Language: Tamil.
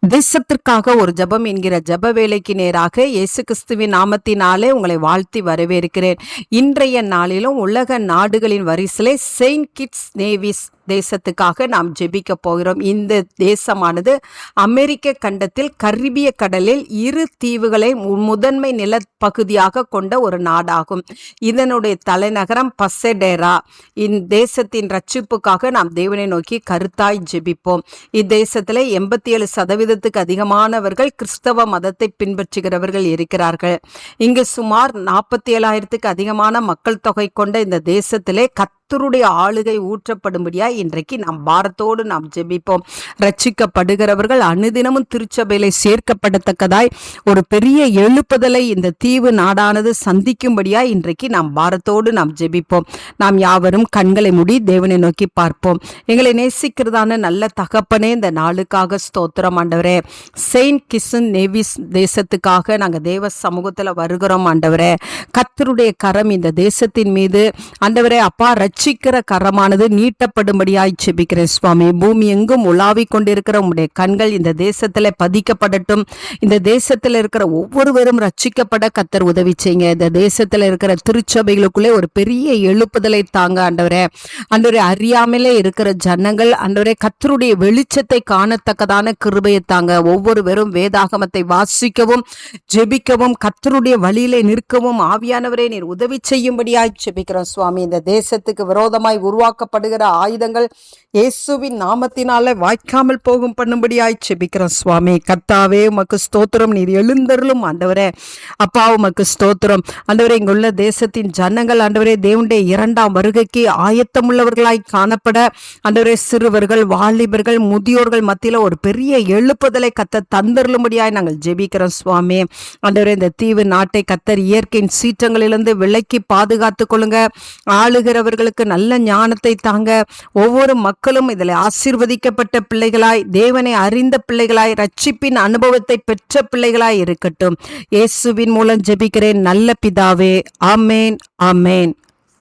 தேசத்திற்காக ஒரு ஜெபம் என்கிற ஜெப வேலைக்கு நேராக இயேசு கிறிஸ்துவின் நாமத்தினாலே உங்களை வாழ்த்தி வரவேற்கிறேன். இன்றைய நாளிலும் உலக நாடுகளின் வரிசையிலே செயின்ட் கிட்ஸ் நேவிஸ் தேசத்துக்காக நாம் ஜெபிக்க போகிறோம். இந்த தேசமானது அமெரிக்க கண்டத்தில் கரிபிய கடலில் 2 தீவுகளை முதன்மை நிலப்பகுதியாக கொண்ட ஒரு நாடாகும். இதனுடைய தலைநகரம் பசடேரா. தேசத்தின் நாம் தேவனை நோக்கி கருத்தாய் ஜெபிப்போம். இத்தேசத்திலே 87% அதிகமானவர்கள் கிறிஸ்தவ மதத்தை பின்பற்றுகிறவர்கள் இருக்கிறார்கள். இங்கு சுமார் 47,000 அதிகமான மக்கள் தொகை கொண்ட இந்த தேசத்திலே கர்த்தருடைய ஆளுகை ஊற்றப்படும்படியா இன்றைக்கு நாம் பாரத்தோடு நாம் ஜெபிப்போம். ரட்சிக்கப்படுகிறவர்கள் அனுதினமும் திருச்சபையிலே சேர்க்கப்படத்தக்கதாய் ஒரு பெரிய எழுப்புதலை இந்த தீவு நாடானது சந்திக்கும்படியா இன்றைக்கு நாம் பாரத்தோடு நாம் ஜெபிப்போம். நாம் யாவரும் கண்களை மூடி தேவனை நோக்கி பார்ப்போம். எங்களை நேசிக்கிறதான நல்ல தகப்பனே, இந்த நாளுக்காக ஸ்தோத்திரம் ஆண்டவரே. செயின்ட் கிட்ஸ் நேவிஸ் தேசத்துக்காக நாங்கள் தேவ சமூகத்தில் வருகிறோம் ஆண்டவரே. கர்த்தருடைய கரம் இந்த தேசத்தின் மீது ஆண்டவரே அப்பா ரட்சிக்கிற கரமானது நீட்டப்படும்படியாய் ஜெபிக்கிறேன் சுவாமி. பூமி எங்கும் உலாவிக் கொண்டிருக்கிற உம்முடைய கண்கள் இந்த தேசத்துல பதிக்கப்படட்டும். இந்த தேசத்துல இருக்கிற ஒவ்வொருவரும் ரட்சிக்கப்பட கர்த்தர் உதவி செய்யுங்க. இந்த தேசத்துல இருக்கிற திருச்சபைகளுக்குள்ளே ஒரு பெரிய எழுப்புதலை தாங்க ஆண்டவரே. ஆண்டவரே, அறியாமலே இருக்கிற ஜனங்கள் ஆண்டவரே கர்த்தருடைய வெளிச்சத்தை காணத்தக்கதான கிருபையை தாங்க. ஒவ்வொருவரும் வேதாகமத்தை வாசிக்கவும் ஜெபிக்கவும் கர்த்தருடைய வழியிலே நிற்கவும் ஆவியானவரே நீர் உதவி செய்யும்படியாய் ஜெபிக்கிறோம் சுவாமி. இந்த தேசத்துக்கு விரோதமாய் உருவாக்கப்படுகிற ஆயுதங்கள் இயேசுவின் நாமத்தினால வாய்க்காமல் போகும் பண்ணும்படியாய் ஜெபிக்கிறோம் சுவாமி. கர்த்தாவே உமக்கு ஸ்தோத்திரம். நீர் எழுந்தருளும் ஆண்டவரே. அப்பா உமக்கு ஸ்தோத்திரம் ஆண்டவரே. இங்குள்ள தேசத்தின் ஜனங்கள் ஆண்டவரே தேவனுடைய 2ஆம் வருகைக்கு ஆயத்தமுள்ளவர்களாய் காணப்பட ஆண்டவரே சிறுவர்கள், வாலிபர்கள், முதியோர்கள் மத்தியில ஒரு பெரிய எழுப்புதலை கர்த்தர் தந்தருளும்படியாய் நாங்கள் ஜெபிக்கிறோம் சுவாமி. ஆண்டவரே, இந்த தீவு நாட்டை கர்த்தர் இயற்கையின் சீற்றங்களிலிருந்து விலக்கி பாதுகாத்து கொள்ளுங்க. ஆளுகிறவர்களுக்கு நல்ல ஞானத்தை தாங்க. ஒவ்வொரு மக்களும் இதில் ஆசீர்வதிக்கப்பட்ட பிள்ளைகளாய், தேவனை அறிந்த பிள்ளைகளாய், ரட்சிப்பின் அனுபவத்தை பெற்ற பிள்ளைகளாய் இருக்கட்டும். இயேசுவின் மூலம் ஜெபிக்கிறேன் நல்ல பிதாவே. ஆமேன், ஆமேன்.